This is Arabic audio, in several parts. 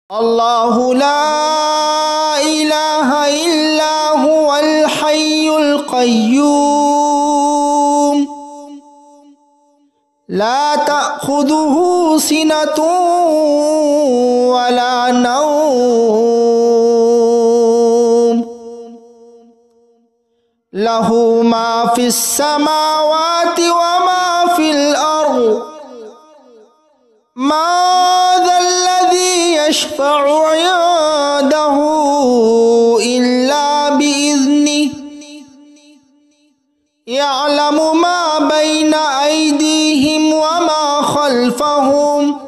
الله لا إله إلا هو الحي القيوم لا تأخذه سنة ولا نوم له ما في السماوات وما في الأرض ما ذا الذي يشفع عنده إلا بإذنه يعلم ما بين أيديهم وما خلفهم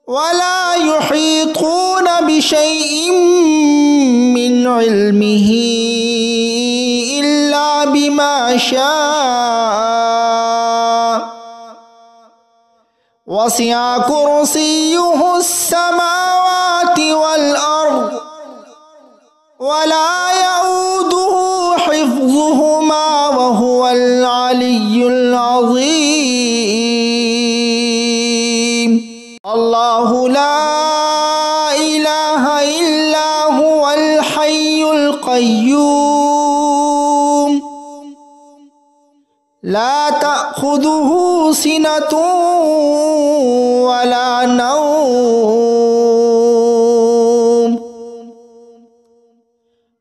ولا يحيطون بشيء من علمه إلا بما شاء وسع كرسيه السماوات والأرض ولا يؤوده حفظهما وهو العلي العظيم الله لا إله إلا هو الحي القيوم لا تأخذه سنة ولا نوم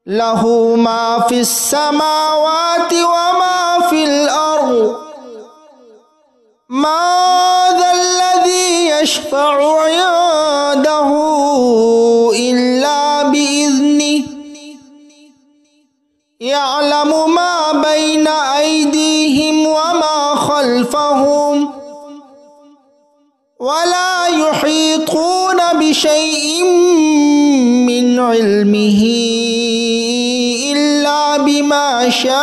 له ما في السماوات وما في الأرض ما ذا الذي يشفع عنده إلا بإذنه يعلم ما بين أيديهم وما خلفهم ولا يحيطون بشيء من علمه إلا بما شاء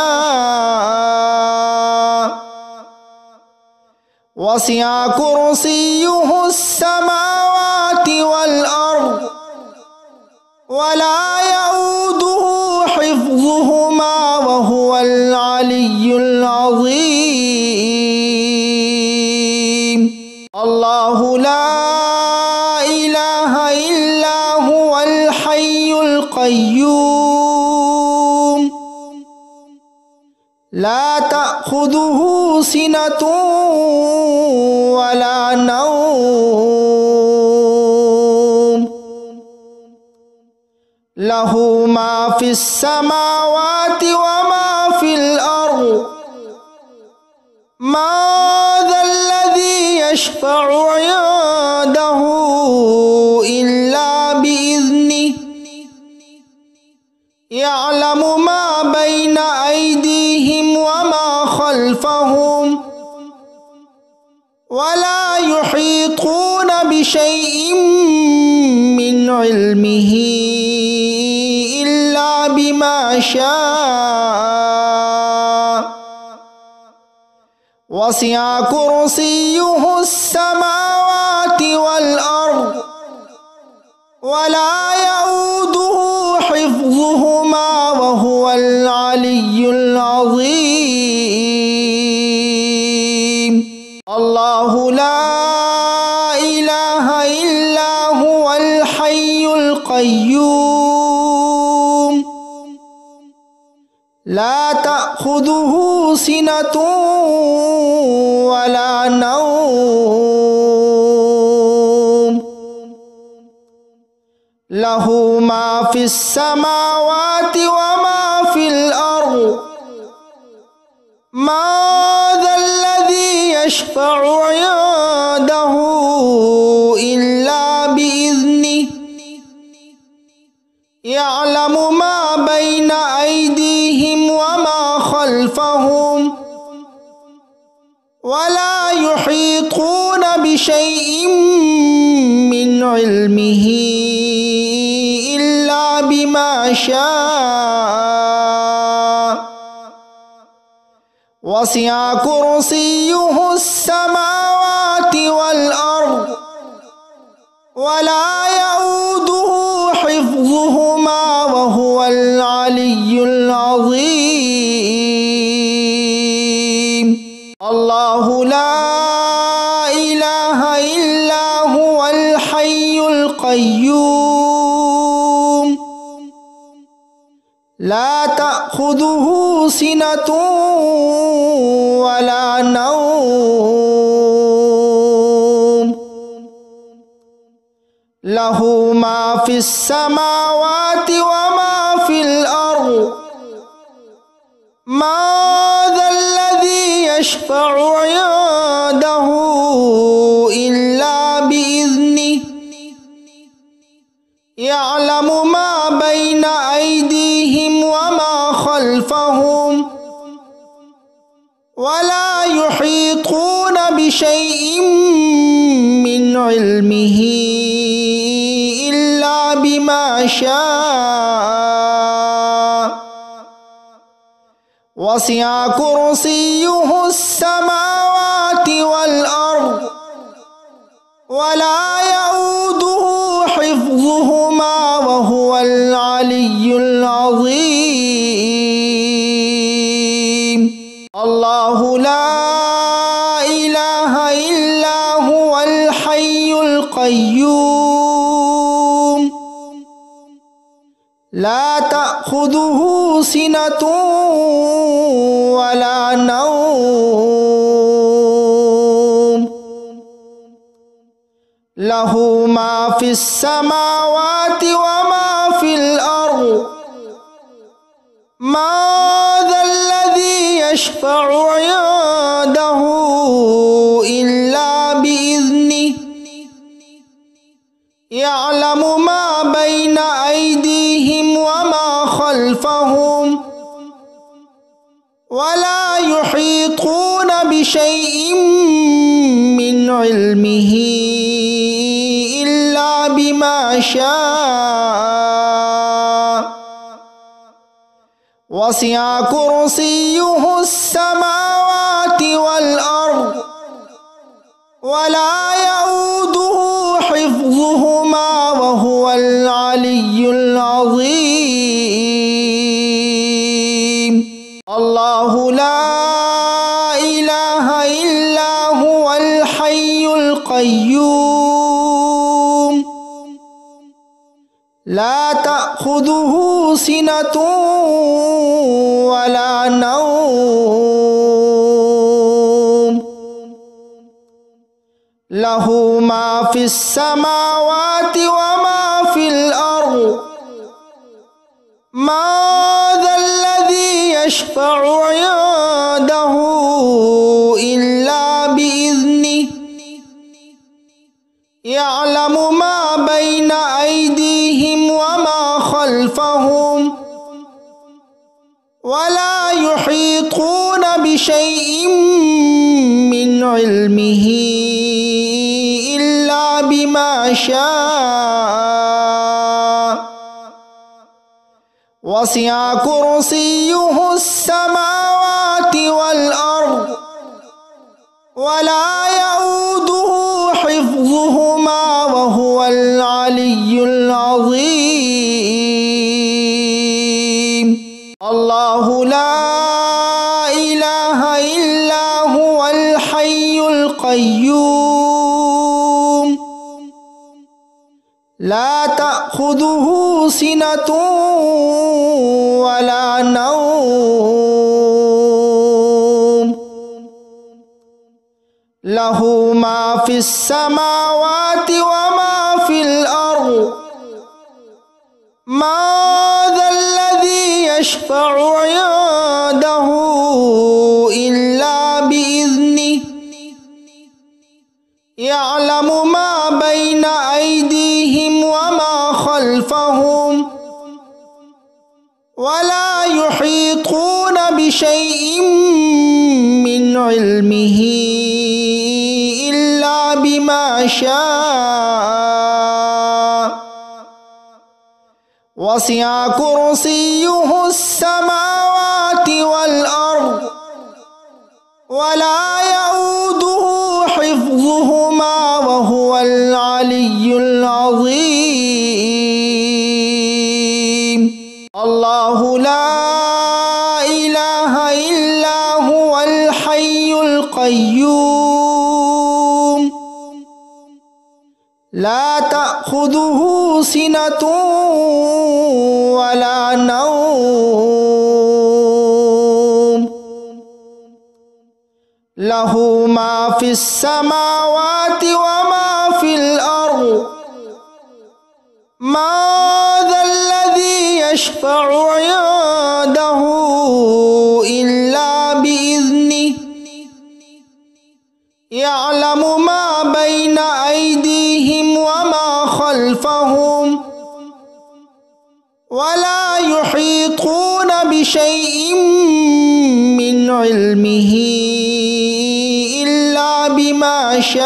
وسع كرسيه السماوات والأرض ولا يؤوده حفظهما وهو العلي العظيم الله لا إله إلا هو الحي القيوم لا تأخذه سنة ولا نوم له ما في السماوات وما في الأرض ما ذا الذي يشفع عنده إلا بإذنه يعلم ما بين أيديهم وما خلفهم ولا يحيطون بشيء من علمه إلا بما شاء وسع كرسيه السماوات والأرض ولا يؤوده حفظهما وهو العلي العظيم الله لا إله إلا هو الحي القيوم لا تأخذه سنة ولا نوم له ما في السماوات وما في الأرض ما ذا الذي يشفع عنده إلا بإذنه يعلم ما بين أيديهم وما خلفهم ولا يحيطون بشيء من علمه إلا بما شاء وسع كرسيه السماوات والأرض ولا يؤوده حفظهما وهو العلي العظيم الله لا إله إلا هو الحي القيوم القيوم لا تأخذه سنة ولا نوم له ما في السماوات وما في الأرض ما ذا الذي يشفع عنده إلا بإذنه يعلم ما بين أيديهم وما خلفهم ولا يحيطون بشيء من علمه إلا بما شاء وسع كرسيه السماوات والأرض ولا يؤوده حفظهما وهو العلي العظيم الله لا إله إلا هو الحي القيوم لا تأخذه سنة ولا نوم له ما في السماوات وما في الأرض ما ذا الذي يشفع عنده إلا بإذنه يعلم ما بين أيديهم وما خلفهم ولا يحيطون بشيء من علمه إلا بما شاء وسع كرسيه السماوات والأرض ولا يؤوده حفظهما وهو العلي العظيم الله لا إله إلا هو الحي القيوم لا تأخذه سنة ولا نوم له ما في السماوات وما في الأرض ما ذا الذي يشفع عنده إلا بإذنه يعلم ما بين أيديهم وما خلفهم ولا يحيطون بشيء من علمه إلا بما شاء وسع كرسيه السماوات والأرض ولا يؤوده حفظهما وهو العلي العظيم الله لا إله إلا هو الحي القيوم لا تأخذه سنة ولا نوم له ما في السماوات وما في الأرض ما ذا الذي يشفع عنده إلا بإذنه يعلم ما بين أيديهم وما خلفهم ولا يحيطون بشيء من علمه إلا بما شاء وسع كرسيه السماوات والأرض ولا يؤوده حفظهما وهو العلي العظيم الله لا إله إلا هو الحي القيوم لا تأخذه تأخذه سنة ولا نوم له ما في السماوات وما في الأرض ما ذا الذي يشفع عنده إلا بإذنه يعلم ما بين أيديهم وما خلفهم ولا يحيطون بشيء من علمه إلا بما شاء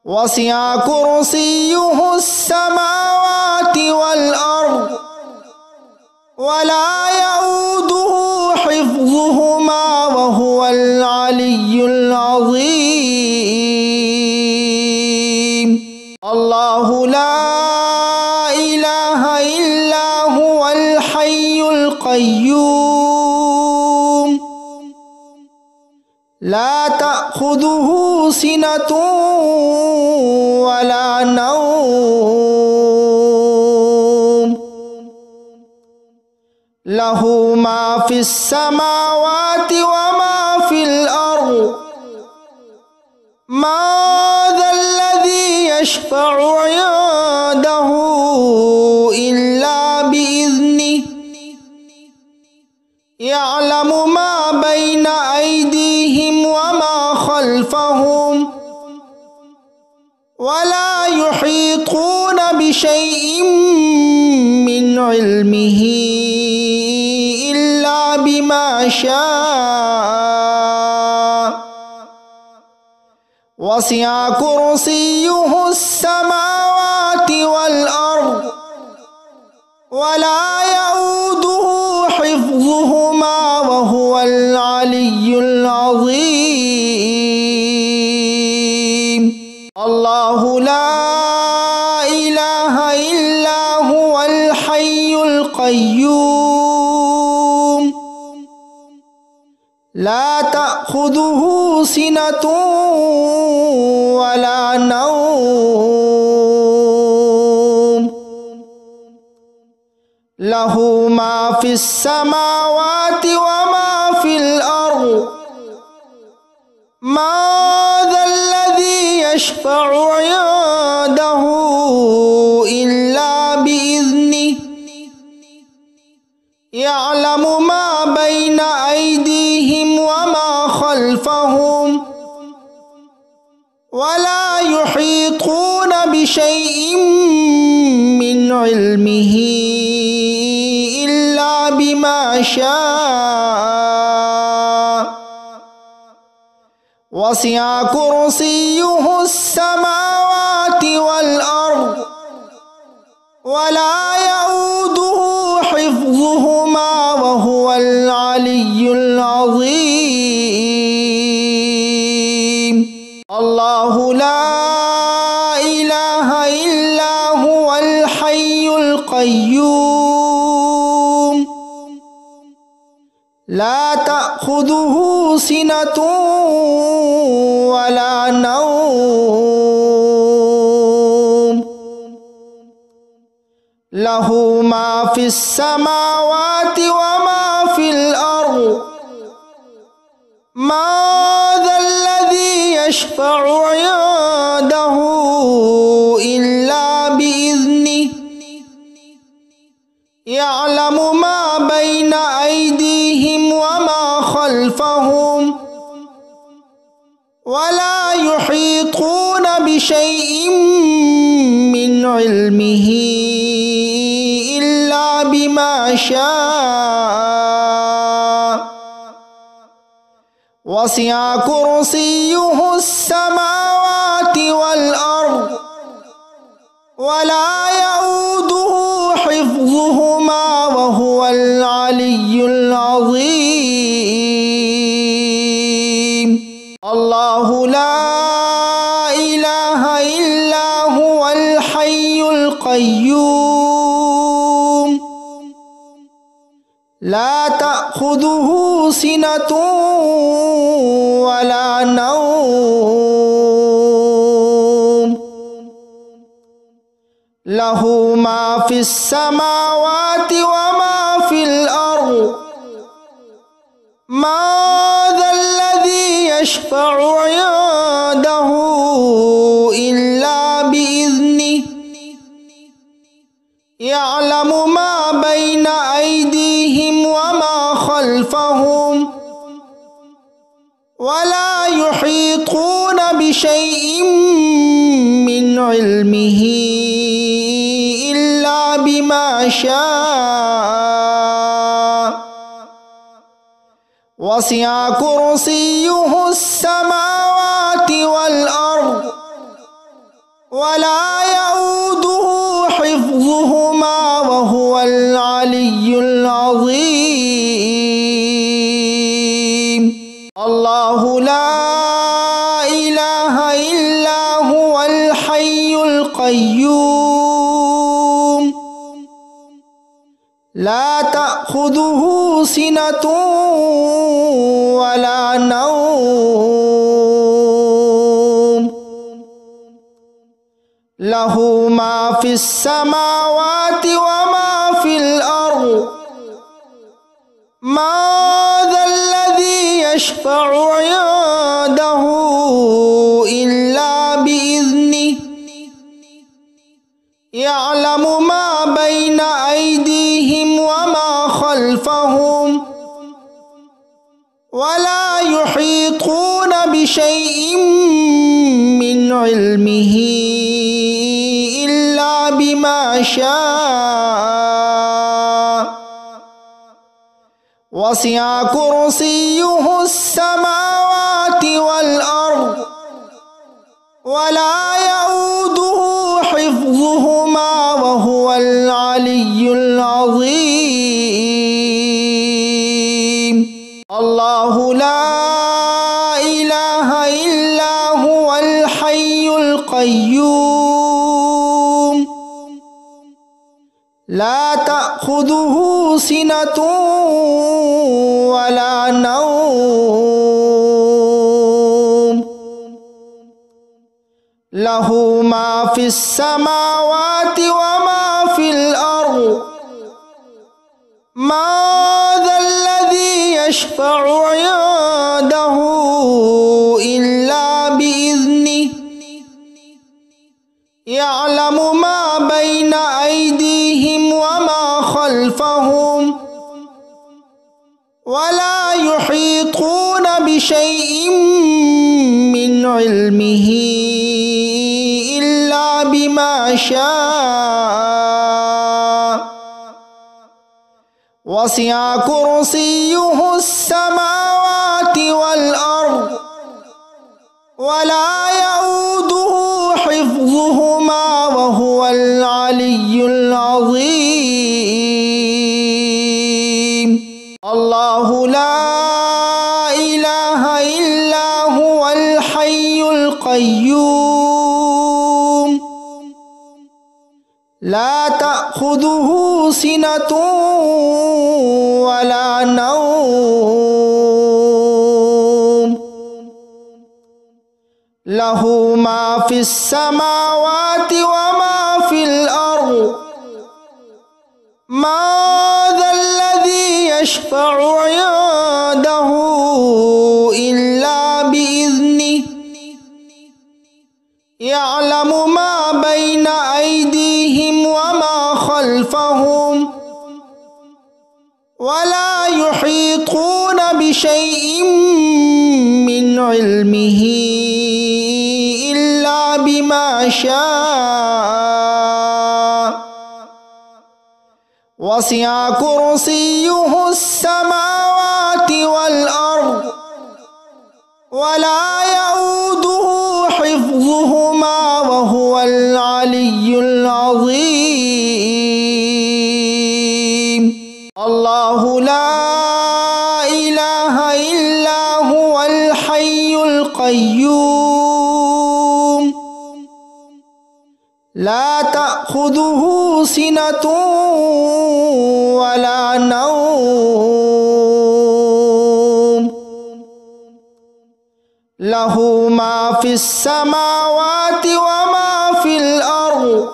وسع كرسيه السماوات والأرض ولا يؤوده حفظهما وهو العلي العظيم الله لا إله إلا هو الحي القيوم لا تأخذه سنة ولا نوم له ما في السماوات وما في الأرض ما ذا الذي يشفع عنده إلا بإذنه يعلم ما بين أيديهم وما خلفهم ولا يحيطون بشيء من علمه إلا بما شاء وسع كرسيه السماوات والأرض ولا يؤوده حفظهما وهو العلي العظيم الله لا إله إلا هو الحي القيوم لا تأخذه سنة ولا نوم له ما في السماوات وما في الأرض ما ذا الذي يشفع عنده إلا بإذنه يعلم ما بين أيديهم وما خلفهم ولا يحيطون بشيء من علمه إلا بما شاء وسع كرسيه السماوات والأرض ولا يؤوده حفظهما وهو العلي العظيم الله لا إله إلا هو الحي القيوم لا تأخذه سنة ولا نوم له ما في السماوات وما في الأرض ما ذا الذي يشفع عنده إلا بإذنه يعلم ما بين أيديهم وما خلفهم ولا يحيطون بشيء من علمه إلا بما شاء وسع كرسيه السماوات والأرض ولا يؤوده حفظهما وهو العلي العظيم الله لا إله إلا هو الحي القيوم لا تأخذه سنة ولا نوم له ما في السماوات وما في الأرض ما ذا الذي يشفع عنده إلا بإذنه يعلم ما بين أيديهم وما خلفهم ولا يحيطون بشيء من علمه إلا بما شاء وسع كرسيه السماوات والأرض ولا يؤوده حفظهما وهو العلي العظيم الله لا إله إلا هو الحي القيوم لا تأخذه سنة ولا نوم له ما في السماوات وما في الأرض ما ذا الذي يشفع عنده إلا بإذنه يعلم ما بين أيديهم وما خلفهم ولا يحيطون بشيء من علمه إلا بما شاء وسع كرسيه السماوات والأرض ولا يؤوده حفظهما وهو العلي العظيم الله لا إله إلا هو الحي القيوم لا تأخذه سنة ولا نوم له ما في السماوات وما في الأرض ما ذا الذي يشفع عنده إلا بإذنه يعلم ما بين أيديهم وما خلفهم ولا يحيطون بشيء من علمه إلا بما شاء وسع كرسيه السماوات والأرض ولا يؤوده حفظهما وهو العلي العظيم الله لا إله إلا هو الحي القيوم لا تأخذه سنة ولا نوم له ما في السماوات وما في الأرض ما ذا الذي يشفع عنده إلا بإذنه يعلم ما بين أيديهم وما خلفهم ولا يحيطون بشيء من علمه إلا بما شاء وسع كرسيه السماوات والأرض ولا يؤوده حفظهما وهو العلي العظيم الله لا إله إلا هو الحي القيوم لا تأخذه سنة ولا نوم له ما في السماوات وما في الأرض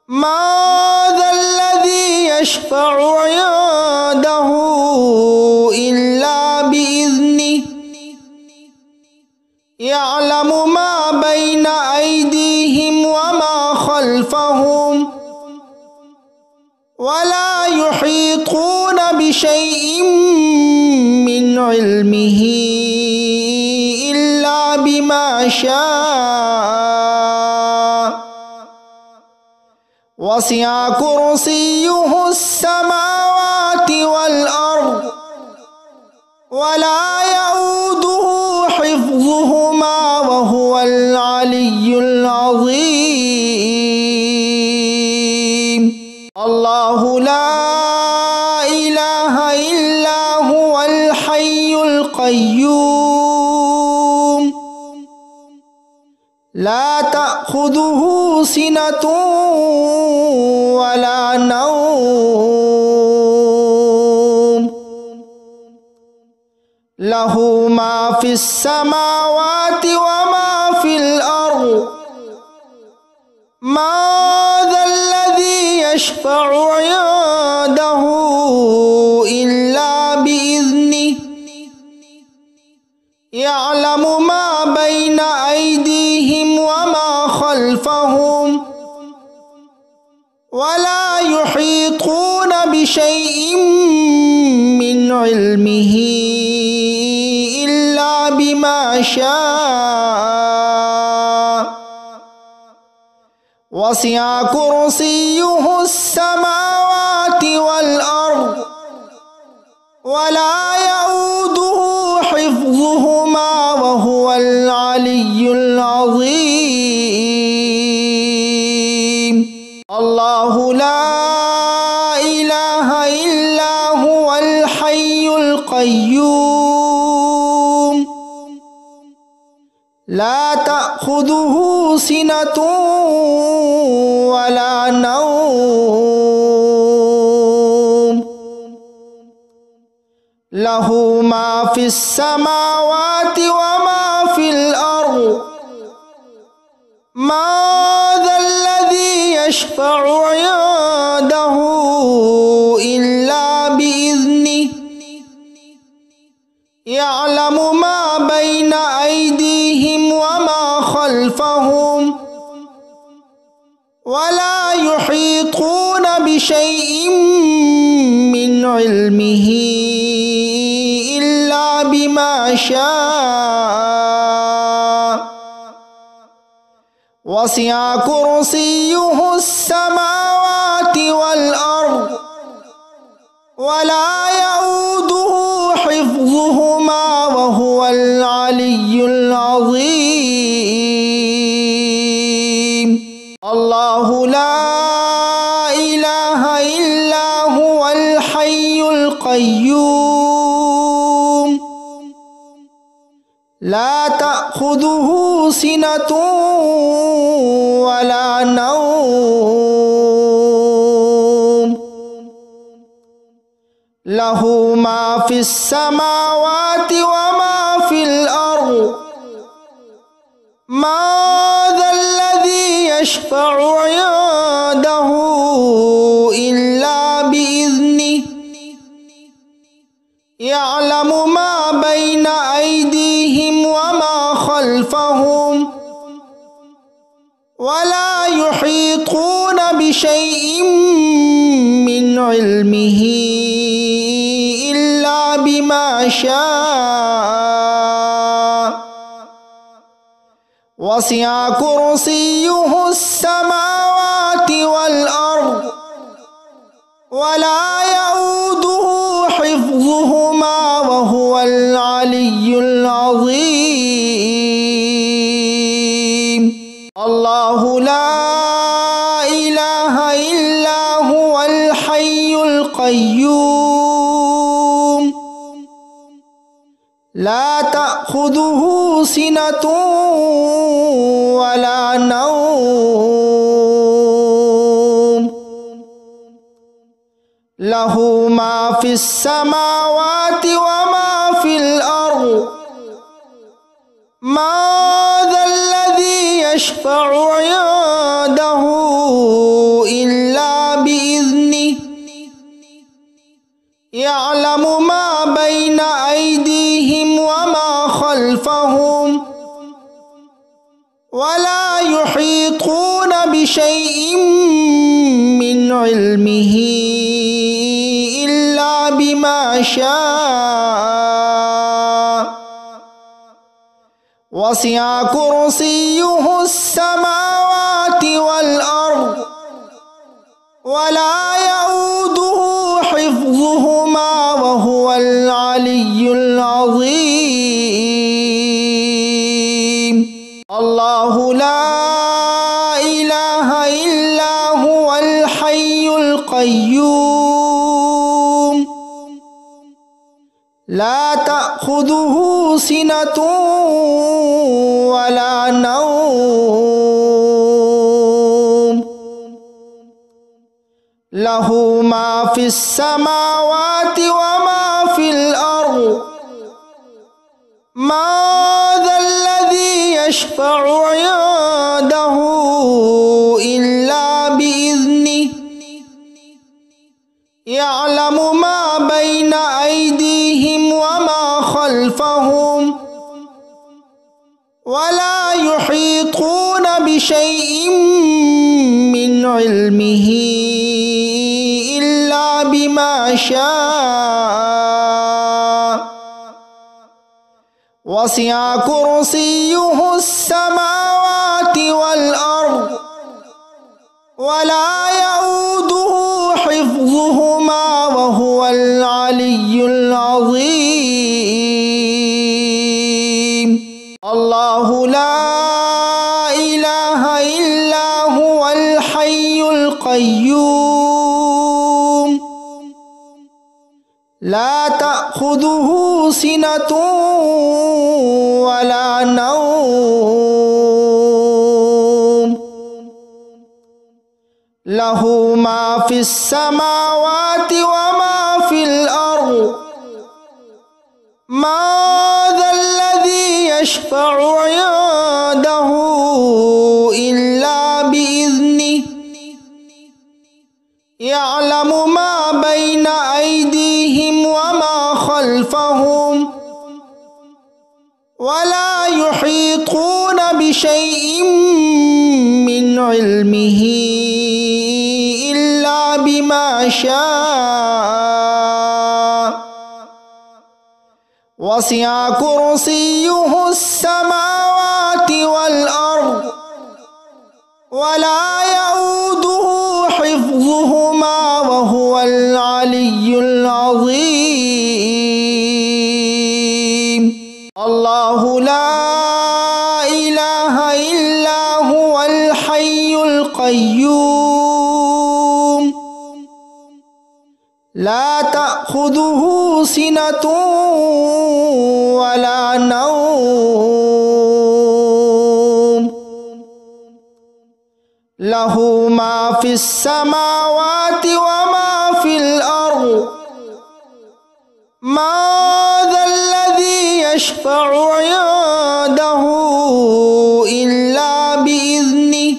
ما ذا الذي يشفع عنده إلا بإذنه يعلم ما بين أيديهم وما خلفهم ولا يحيطون بشيء من علمه إلا بما شاء وسع كرسيه السماوات والأرض ولا يؤوده حفظهما وهو العلي العظيم. الله لا إله إلا هو الحي القيوم لا تأخذه سنة ولا نوم له ما في السماوات وما في الأرض ما ذا الذي يشفع عنده إلا بإذنه يعلم ما بين أيديهم وما خلفهم ولا يحيطون بشيء من علمه إلا بما شاء وسع كرسيه السماوات والأرض ولا يؤوده حفظهما وهو العلي العظيم. الله لا إله إلا هو الحي القيوم لا تأخذه سنة ولا نوم له ما في السماوات وما في الأرض ما ذا الذي يشفع عنده إلا بإذنه يعلم ما بين أيديهم وما خلفهم ولا يحيطون بشيء من علمه إلا بما شاء وسع كرسيه السماوات والأرض ولا يؤوده حفظهما وهو العلي العظيم. الله لا إله إلا هو الحي القيوم لا تأخذه سنة ولا نوم له ما في السماوات وما في الأرض ما ذا الذي يشفع عنده إلا بإذنه يعلم ما بين أيديهم وما خلفهم ولا يحيطون بشيء من علمه إلا بما شاء وسع كرسيه السماوات والأرض ولا يؤوده حفظهما وهو العلي العظيم. الله لا إله إلا هو الحي القيوم لا تأخذه سنة ولا نوم له ما في السماوات وما في الأرض ما ذا الذي يشفع عنده ولا يحيطون بشيء من علمه إلا بما شاء وسع كرسيه السماوات والأرض ولا يؤوده حفظهما وهو العلي العظيم الله لا إله إلا هو الحي القيوم لا تأخذه سنة ولا نوم له ما في السماوات وما في الأرض ما ذا الذي يشفع عنده إلا بإذنه يعلم ما بين أيديهم وما خلفهم ولا يحيطون بشيء من علمه إلا بما شاء وسع كرسيه السماوات والأرض ولا يؤوده حفظهما وهو العلي العظيم الله لا إله إلا هو الحي القيوم لا تأخذه سنة ولا نوم له ما في السماوات وما في الأرض ما ذا الذي يشفع عنده إلا بإذنه يعلم ما بين أيديهم وما خلفهم ولا يحيطون بشيء من علمه إلا بما شاء وسع كرسيه السماوات والأرض ولا يؤوده حفظهما وهو العلي العظيم الله لا إله إلا هو الحي القيوم لا تأخذه سنة ولا نوم له ما في السماوات وما في الأرض ما ذا الذي يشفع عنده إلا بإذنه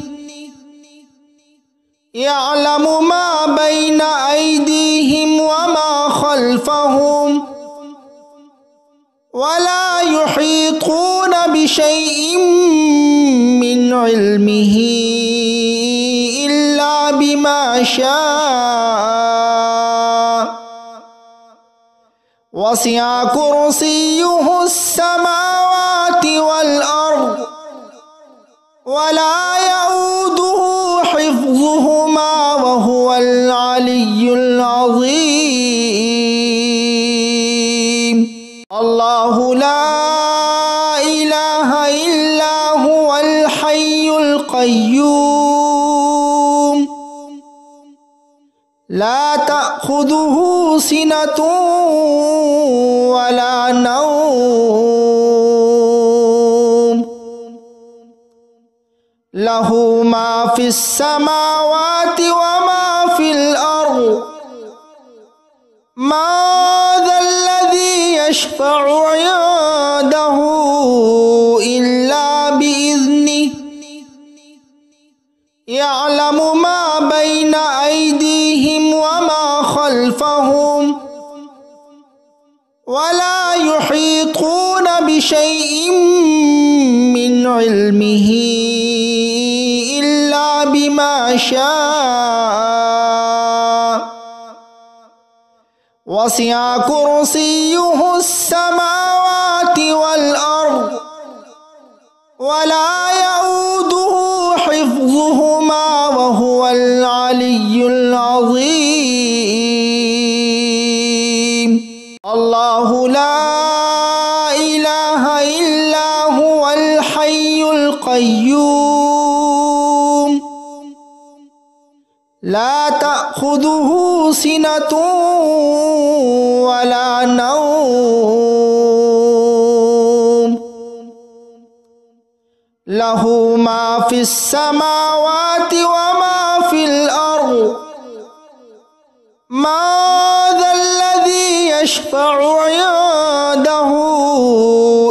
يعلم ما بين أيديهم وما خلفهم ولا يحيطون بشيء من علمه إلا بما شاء وسع كرسيه السماوات والأرض ولا يؤوده حفظهما وهو العلي العظيم الله لا إله إلا هو الحي القيوم لا تأخذه سنة ولا نوم له ما في السماوات وما في الأرض ما ذا الذي يشفع عنده إلا بإذنه يعلم ما بين أيديهم وما خلفهم ولا يحيطون بشيء من علمه إلا بما شاء وسع كرسيه السماوات والأرض ولا يؤوده حفظهما وهو العلي العظيم. الله لا إله إلا هو الحي القيوم لا تأخذه سنة ولا نوم له ما في السماوات وما في الأرض ما ذا الذي يشفع عنده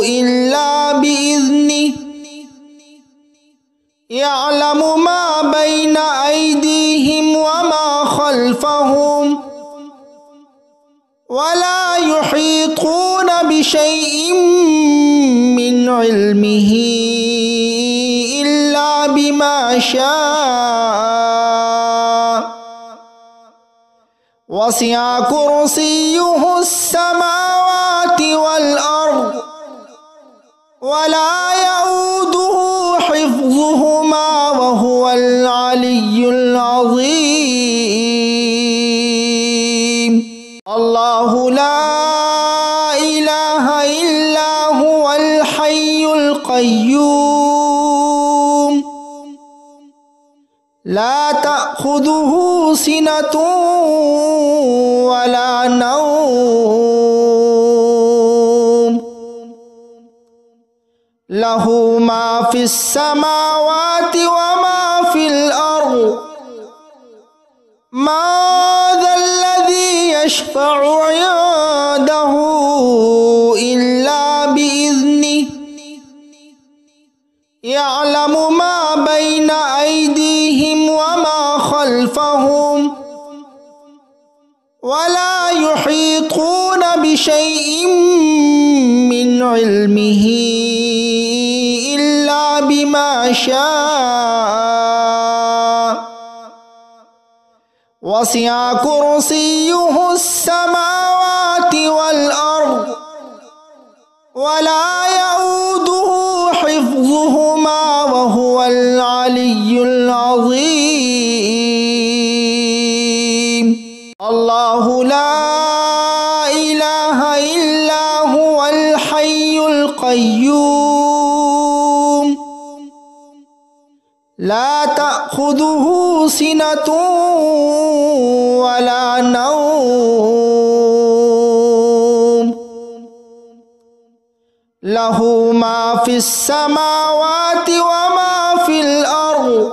إلا بإذنه يعلم ما بين أيديهم وما خلفهم ولا يحيطون بشيء من علمه إلا بما شاء وسع كرسيه السماوات والأرض ولا يؤوده حفظهما وهو العلي العظيم. الله لا إله إلا هو الحي القيوم لا تأخذه سنة ولا نوم له ما في السماوات وما في الأرض ما ذا الذي يشفع عنده إلا بإذنه يعلم ما بين أيديهم وما خلفهم ولا يحيطون بشيء من علمه إلا بما شاء وسع كرسيه السماوات والأرض ولا يؤوده حفظهما وهو العلي العظيم. الله لا إله إلا هو الحي القيوم لا تأخذه سنة ولا نوم له ما في السماوات وما في الأرض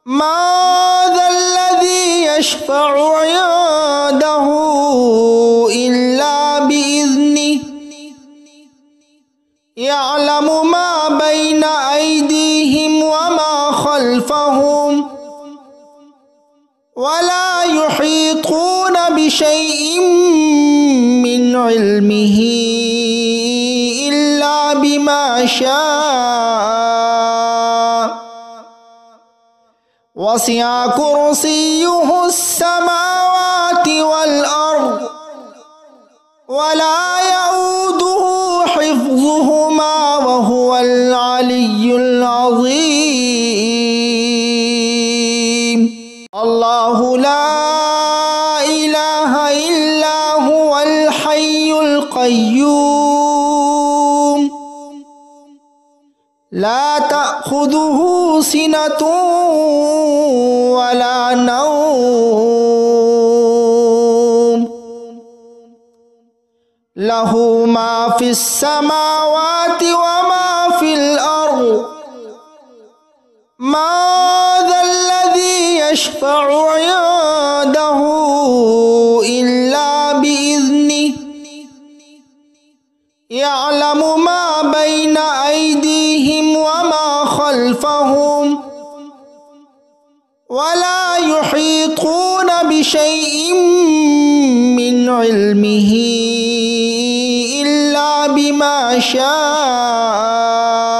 ما ذا الذي يشفع عنده إلا بإذنه يعلم ما بين أيديهم وما خلفهم ولا يحيطون بشيء من علمه إلا بما شاء وسع كرسيه السماوات والأرض ولا يؤوده حفظهما وهو العلي العظيم. الله لا إله إلا هو الحي القيوم لا تأخذه سنة ولا نوم له ما في السماوات وما في الأرض ما ذا الذي يشفع عنده إلا بإذنه يعلم ما بين أيديهم وما خلفهم ولا يحيطون بشيء من علمه إلا بما شاء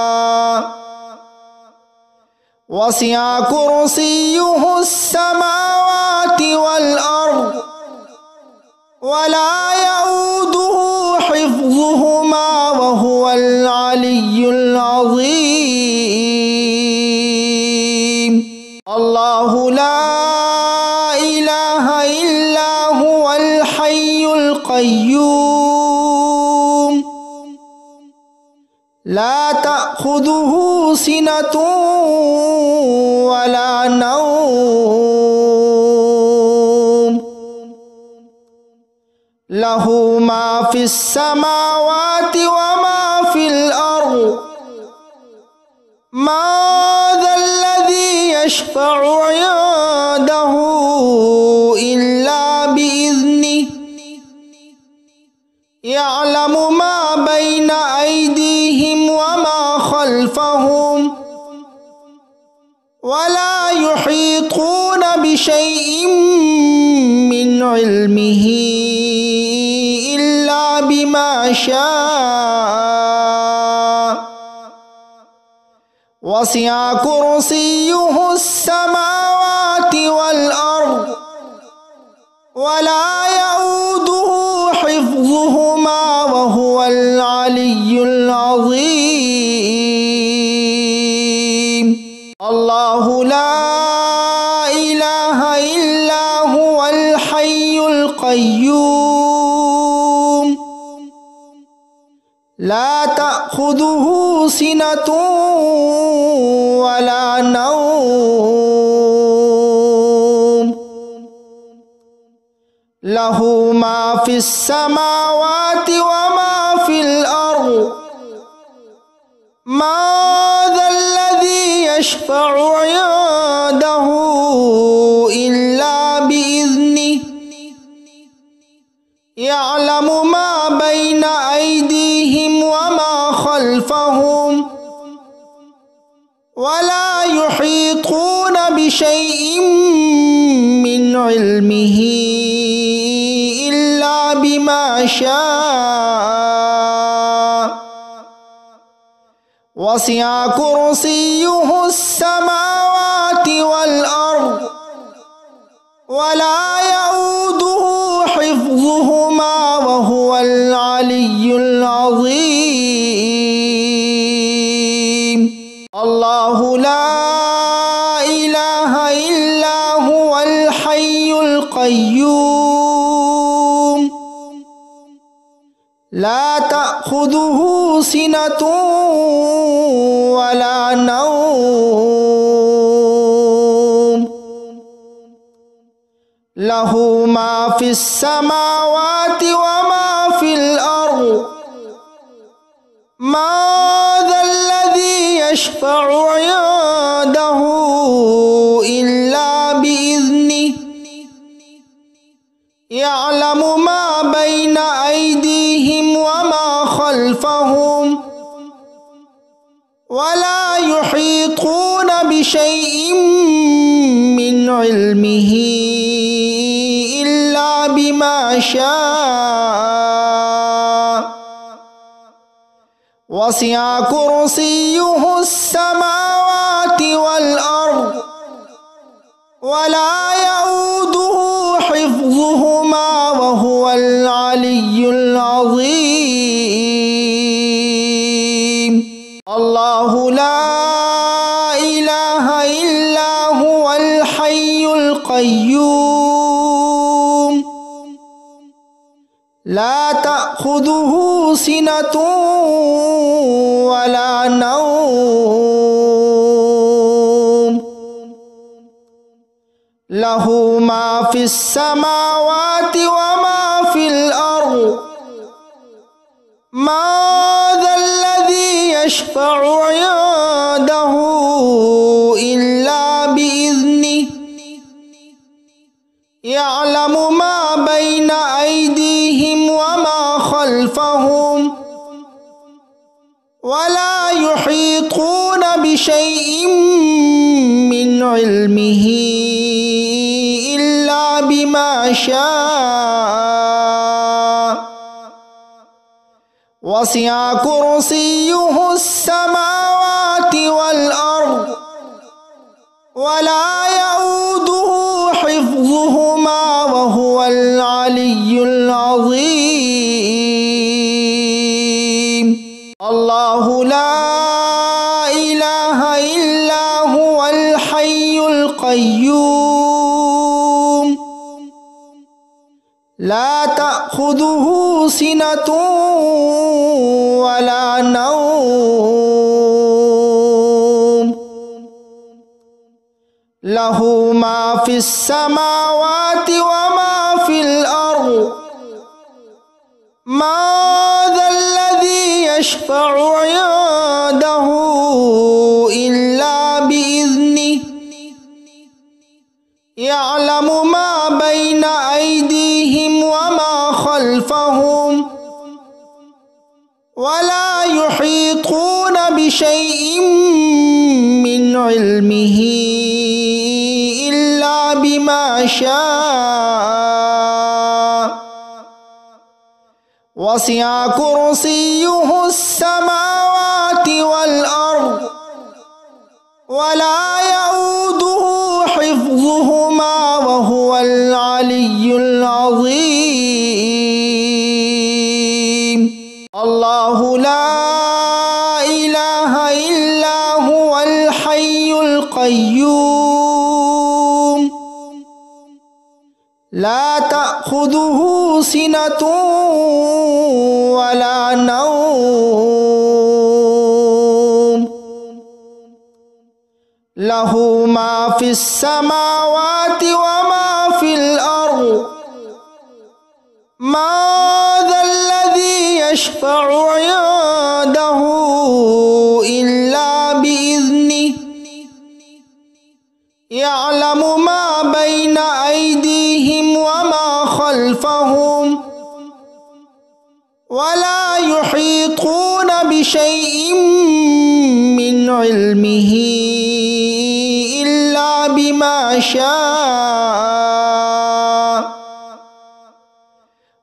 وسع كرسيه السماوات والأرض ولا يؤوده حفظهما وهو العلي العظيم. الله لا إله إلا هو الحي القيوم لا تأخذه سنة ولا نوم له ما في السماوات وما في الأرض ما ذا الذي يشفع عنده إلا بإذنه يعلم ما بين أيديهم وما خلفهم ولا يحيطون بشيء من علمه إلا بما شاء وسع كرسيه السماوات والأرض ولا يؤوده حفظهما وهو العلي العظيم. الله لا إله إلا هو الحي القيوم لا تأخذه سنة ولا نوم له ما في السماوات وما في الأرض ما ذا الذي يشفع عنده إلا بإذنه يعلم ما بين أيديهم وما خلفهم ولا يحيطون بشيء من علمه إلا بما شاء وسع كرسيه السماوات والأرض ولا يؤوده حفظهما وهو العلي العظيم. الله لا إله إلا هو الحي القيوم لا تأخذه سنة ولا نوم له ما في السماوات وما في الأرض ما ذا الذي يشفع عنده إلا بإذنه يعلم ما بين أيديهم وما خلفهم ولا يحيطون بشيء من علمه إلا بما شاء وسع كرسيه السماوات والأرض ولا يؤوده حفظهما وهو العلي العظيم. الله لا إله إلا هو الحي القيوم لا تأخذه سنة ولا نوم له ما في السماوات وما في الأرض ما ذا الذي يشفع عنده إلا بإذنه يعلم ما بين أيديهم وما خلفهم ولا يحيطون بشيء من علمه إلا بما شاء وسع كرسيه السماوات والأرض إله إلا هو الحي القيوم لا تأخذه سنة ولا نوم له ما في السماوات وما في الأرض ما ذا الذي يشفع عنده إلا بإذنه يعلم ما بين أيديهم وما خلفهم ولا يحيطون بشيء من علمه إلا بما شاء وسع كرسيه السماوات والأرض ولا يؤوده حفظهما وهو العلي العظيم الله لا إله إلا هو الحي القيوم لا تأخذه سنة ولا نوم له ما في السماوات وما في الأرض ما ذا الذي يشفع عنده إلا بإذنه يعلم ما بين أيديهم وما خلفهم ولا يحيطون بشيء من علمه إلا بما شاء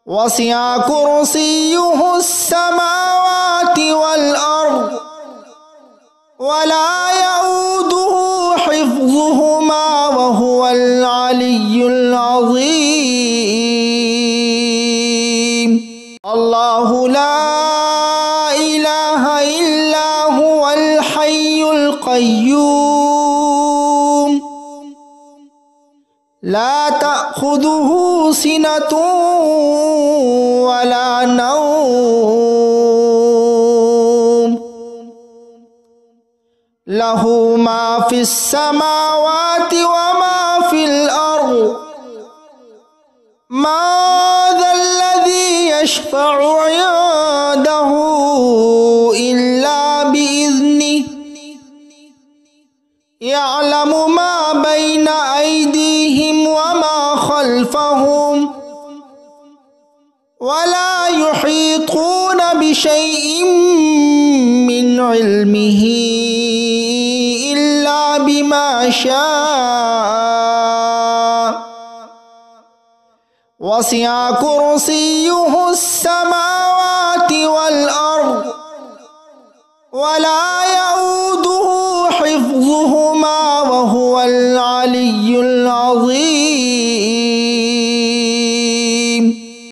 وسع كرسيه السماوات والأرض ولا يؤوده حفظهما وهو العلي العظيم الله لا إله إلا هو الحي القيوم لا تأخذه سنة ولا نوم له ما في السماوات وما في الأرض ما ذا الذي يشفع عنده إلا بإذنه يعلم ما بين أيديهم وما خلفهم ولا يحيطون بشيء من علمه إلا بما شاء وسع كرسيه السماوات والأرض ولا يؤوده حفظهما وهو العلي العظيم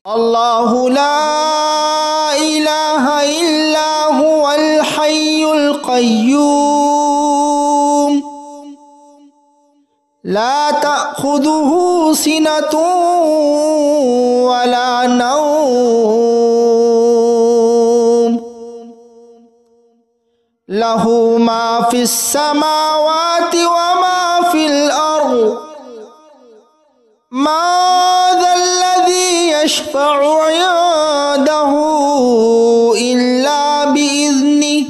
الله لا إله إلا هو الحي القيوم لا تأخذه سنة ولا نوم له ما في السماوات وما في الأرض ما ذا الذي يشفع عنده إلا بإذنه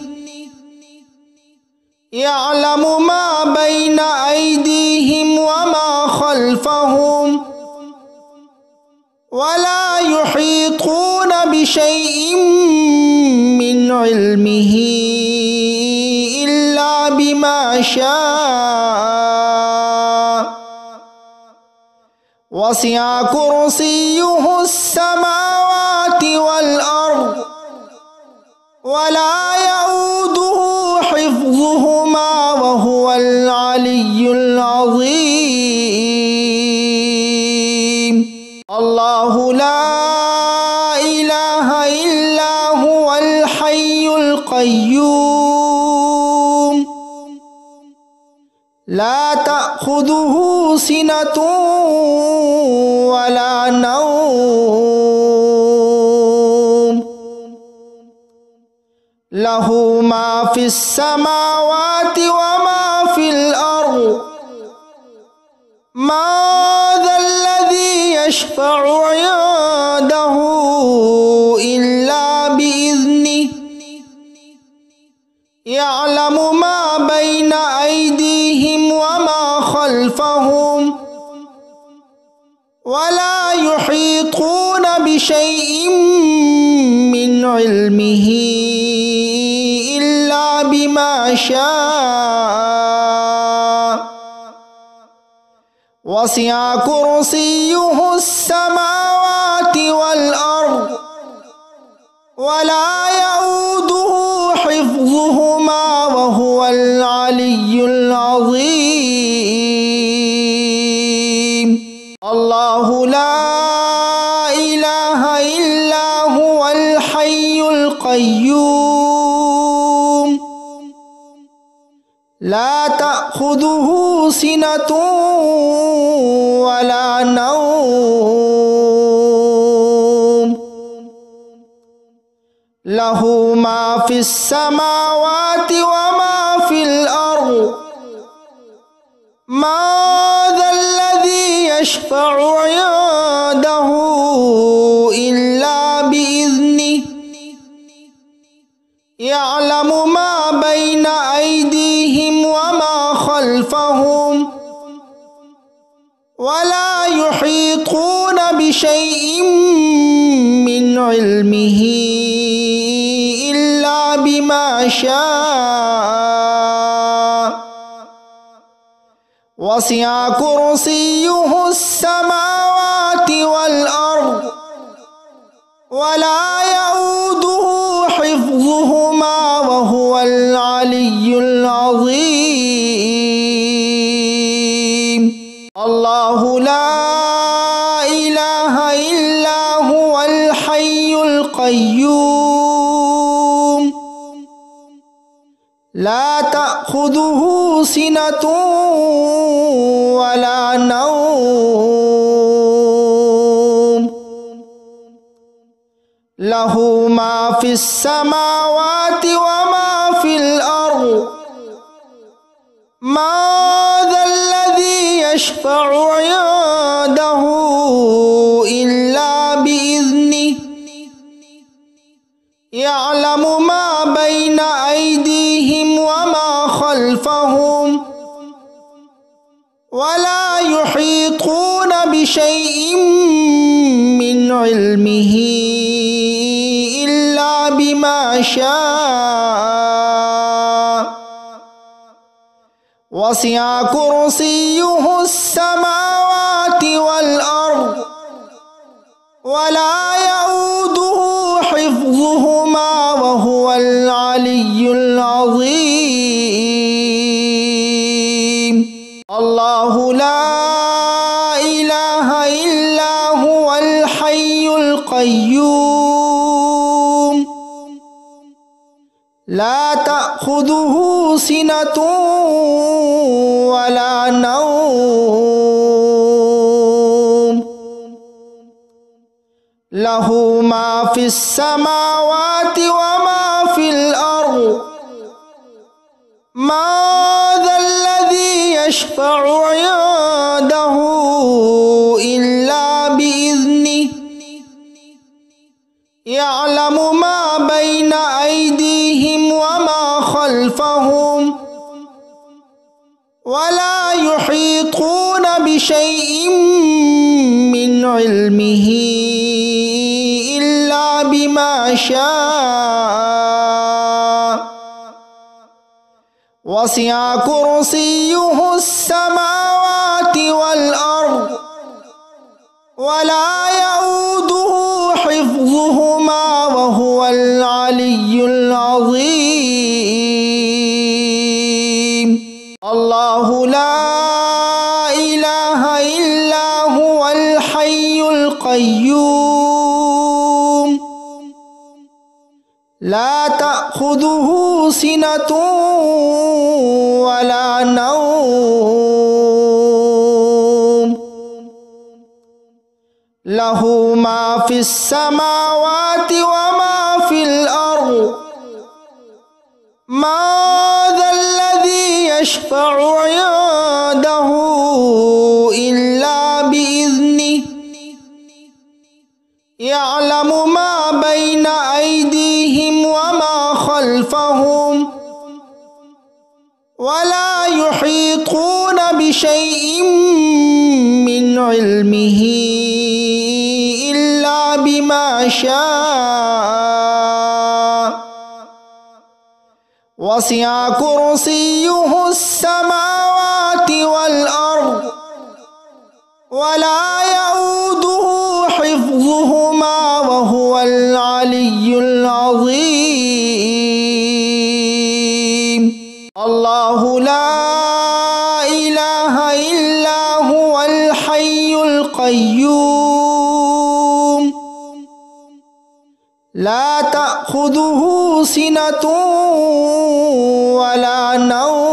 يعلم ما بين أيديهم وما خلفهم ولا يحيطون بشيء من علمه إلا بما شاء وسع كرسيه السماوات والأرض ولا يؤوده حفظهما وهو العلي العظيم الله لا إله إلا هو الحي القيوم لا تأخذه سنة ولا نوم له ما في السماوات وما في الأرض ما ذا الذي يشفع عنده إلا بإذنه يعلم ما بين أيديهم وما خلفهم ولا يحيطون بشيء من علمه إلا بما شاء وسع كرسيه السماوات والأرض ولا يؤوده حفظهما وهو العلي العظيم الله لا إله إلا هو الحي القيوم لا تأخذه سنة ولا نوم له ما في السماوات وما في الأرض ما ذا الذي يشفع عنده إلا بإذنه يعلم ما بين أيديهم وما خلفهم ولا يحيطون بشيء من علمه إلا بما شاء وسع كرسيه السماوات والأرض ولا يؤوده حفظهما وهو العلي العظيم الله لا إله إلا هو الحي القيوم لا تأخذه سنة ولا نوم له ما في السماوات وما في الأرض ما ذا الذي يشفع عنده إلا بإذنه يعلم ما بين أيديهم وما خلفهم ولا يحيطون بشيء من علمه إلا بما شاء وسع كرسيه السماوات والأرض ولا يؤوده حفظهما وهو العلي العظيم الله لا إله إلا هو الحي القيوم لا تأخذه سنة ولا نوم له ما في السماوات وما في الأرض ما ذا الذي يشفع عنده إلا بإذنه يعلم ما بين أيديهم وما خلفهم ولا يحيطون بشيء من علمه إلا بما شاء وسع كرسيه السماوات والأرض ولا يؤوده حفظهما وهو العلي العظيم الله لا إله إلا هو الحي القيوم لا تأخذه سنة ولا نوم له ما في السماوات وما في الأرض ما ذا الذي يشفع عنده إلا بإذنه يعلم ما بين أيديهم وما خلفهم ولا يحيطون بشيء من علمه إلا بما شاء وسع كرسيه السماوات والأرض ولا يؤوده حفظهما وهو العلي العظيم الله لا إله إلا هو الحي القيوم لا تأخذه سنة ولا نوم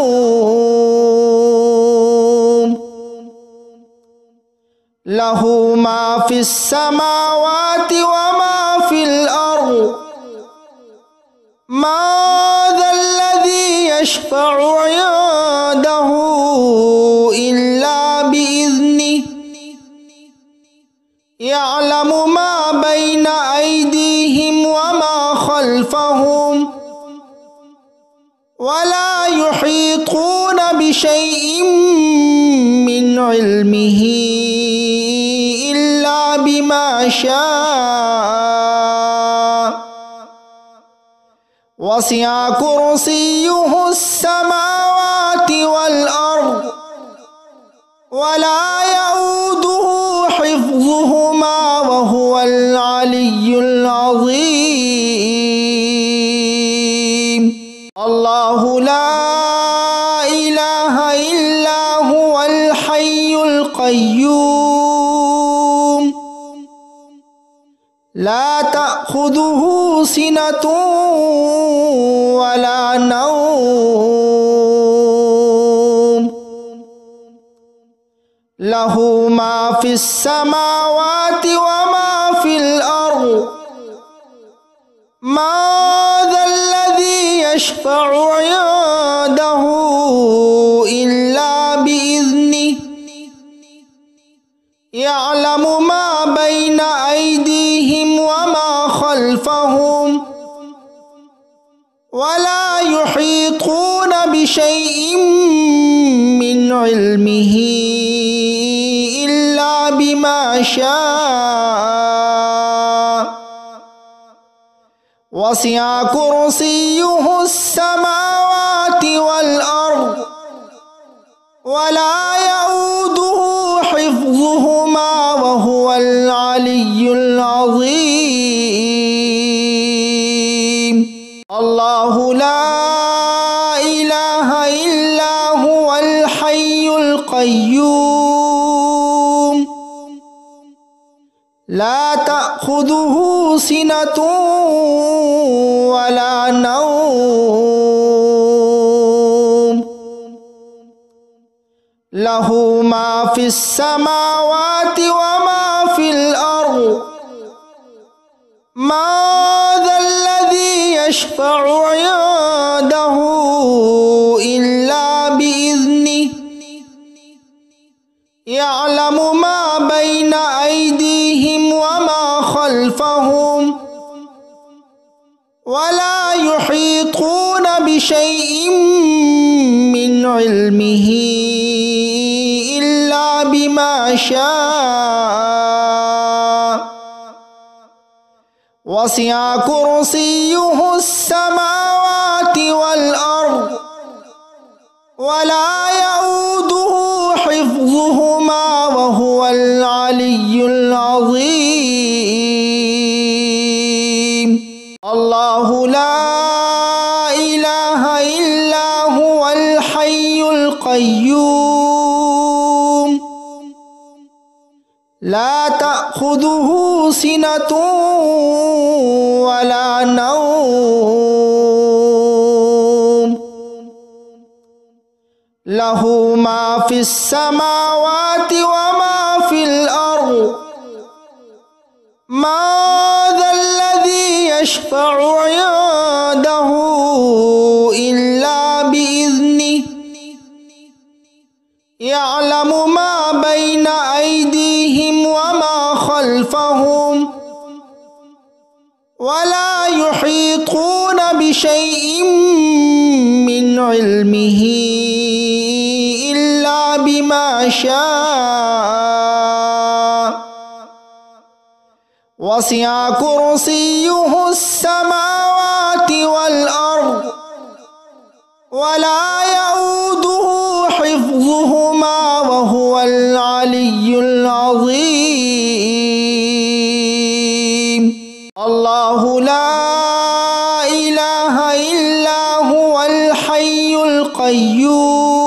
له ما في السماوات وما في الأرض ما ذا الذي يشفع عنده إلا بإذنه يعلم ما بين أيديهم وما خلفهم ولا يحيطون بشيء من علمه إلا بما شاء وسع كرسيه السماوات والأرض ولا يؤوده حفظهما وهو العلي العظيم الله لا إله إلا هو الحي القيوم لا تأخذه سنة ولا نوم له ما في السماوات وما في الأرض ما ذا الذي يشفع عنده إلا بإذنه يعلم ما بين أيديهم وما خلفهم ولا يحيطون بشيء من علمه إلا بما شاء وسع كرسيه السماوات والأرض ولا يؤوده حفظهما وهو العلي العظيم الله لا إله إلا هو الحي القيوم لا تأخذه سنة ولا نوم له ما في السماوات وما في الأرض ما ذا الذي يشفع عنده إلا بإذنه يعلم ما بين أيديهم وما خلفهم ولا يحيطون بشيء من علمه إلا بما شاء وسع كرسيه السماوات والأرض ولا يؤوده حفظهما وهو العلي العظيم الله لا إله إلا هو الحي القيوم لا تأخذه سنة ولا نوم له ما في السماوات وما في الأرض ما ذا الذي يشفع عنده إلا بإذنه يعلم ما بين أيديهم وما خلفهم ولا يحيطون بشيء من علمه إلا بما شاء وسع كرسيه السماوات والأرض ولا يؤوده حفظهما وهو العلي العظيم. الله لا إله إلا هو الحي القيوم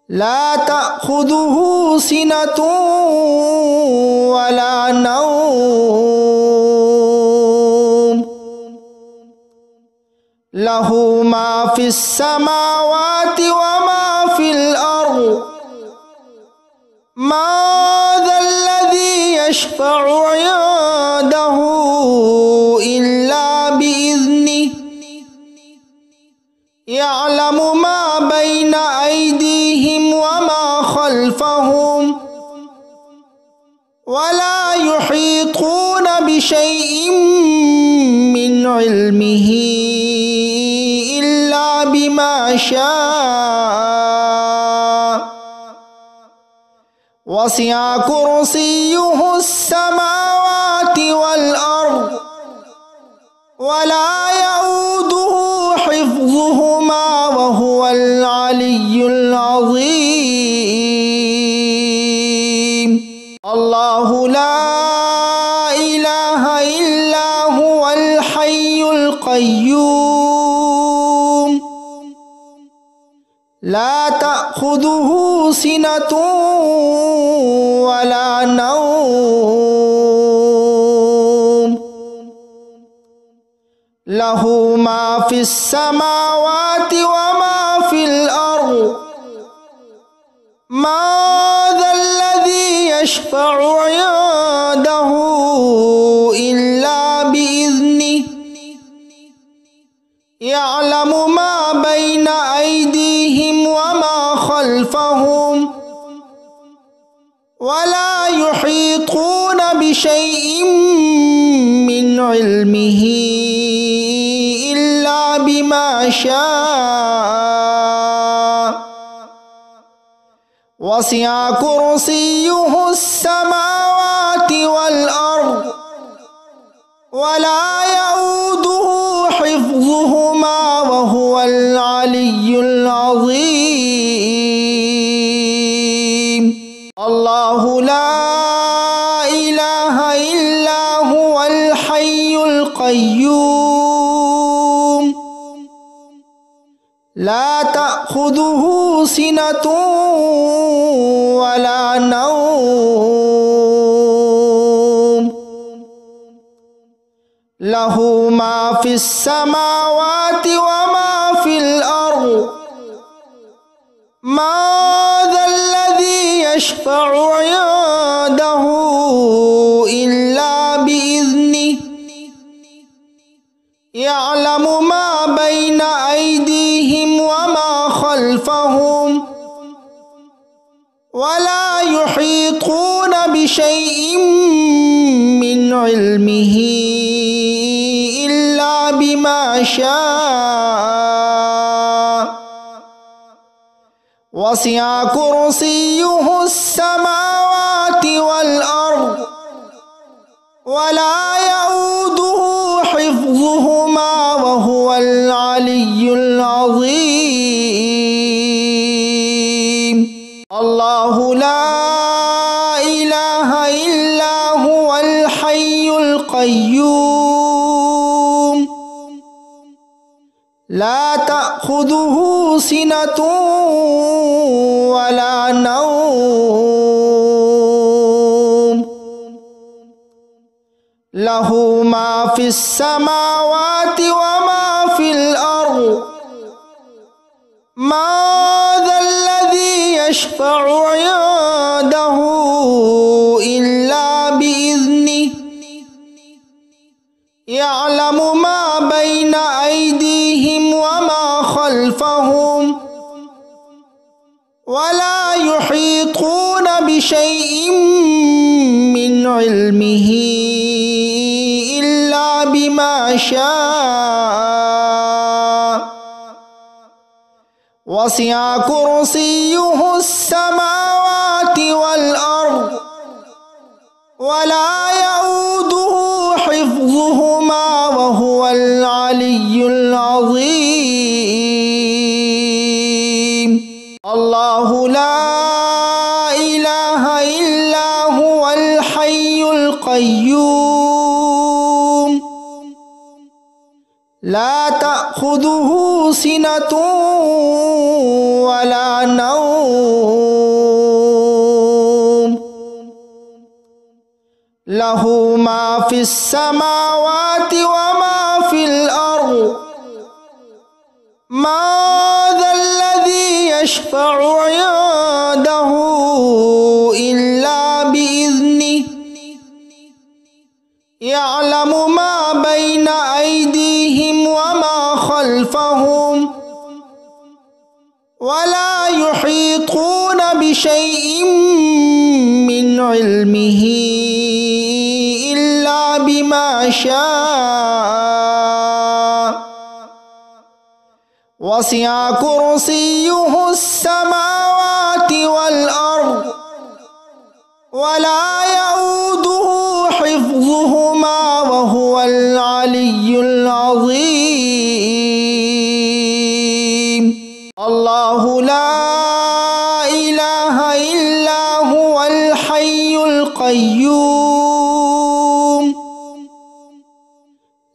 لا تأخذه سنة ولا نوم له ما في السماوات وما في الأرض ما ذا الذي يشفع عنده إلا بإذنه يعلم ما بين أيديهم وما خلفهم ولا يحيطون بشيء من علمه إلا بما شاء وسع كرسيه السماوات والأرض ولا يؤوده حفظهما وهو العلي العظيم. الله لا إله إلا هو الحي القيوم لا تأخذه سنة ولا نوم له ما في السماوات وما في الأرض ما ذا الذي يشفع عنده إلا بإذنه يعلم ما بين أيديهم وما خلفهم ولا يحيطون بشيء من علمه إلا بما شاء وسع كرسيه السماوات والأرض ولا يؤوده حفظهما وهو العلي العظيم. الله لا إله إلا هو الحي القيوم لا تأخذه سنة ولا نوم له ما في السماوات وما في الأرض ما ذا الذي يشفع عنده إلا بإذنه يعلم ما بين أيديهم وما خلفهم ولا يحيطون بشيء من علمه إلا بما شاء وسع كرسيه السماوات والأرض ولا يؤوده حفظهما وهو العلي العظيم. الله لا إله إلا هو الحي القيوم لا تأخذه سنة ولا نوم له ما في السماوات وما في الأرض ما ذا الذي يشفع عنده إلا خلفهم ولا يحيطون بشيء من علمه إلا بما شاء وسع كرسيه السماوات والأرض ولا يؤوده حفظهما وهو العلي العظيم الله لا إله إلا هو الحي القيوم لا تأخذه سنة ولا نوم له ما في السماوات وما في الأرض ما ذا الذي يشفع عنده إلا بإذنه يعلم ما بين أيديهم وما خلفهم ولا يحيطون بشيء من علمه إلا بما شاء وسع كرسيه السماوات والأرض ولا يؤوده حفظهما وهو العلي العظيم الله لا إله إلا هو الحي القيوم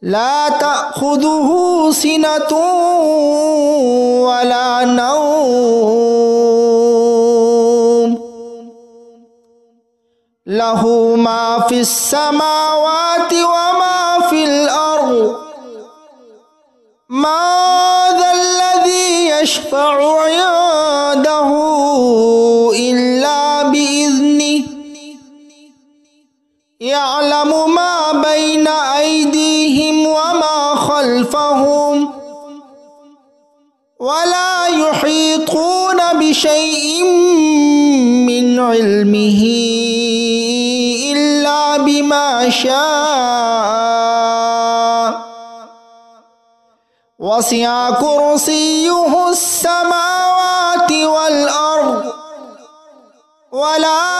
لا تأخذه سنة ولا نوم له ما في السماوات وما في الأرض ما ذا الذي يشفع عنده إلا بإذنه يعلم ما بين أيديهم وما خلفهم ولا يحيطون بشيء من علمه إلا بما شاء وسع كرسيه السماوات والأرض ولا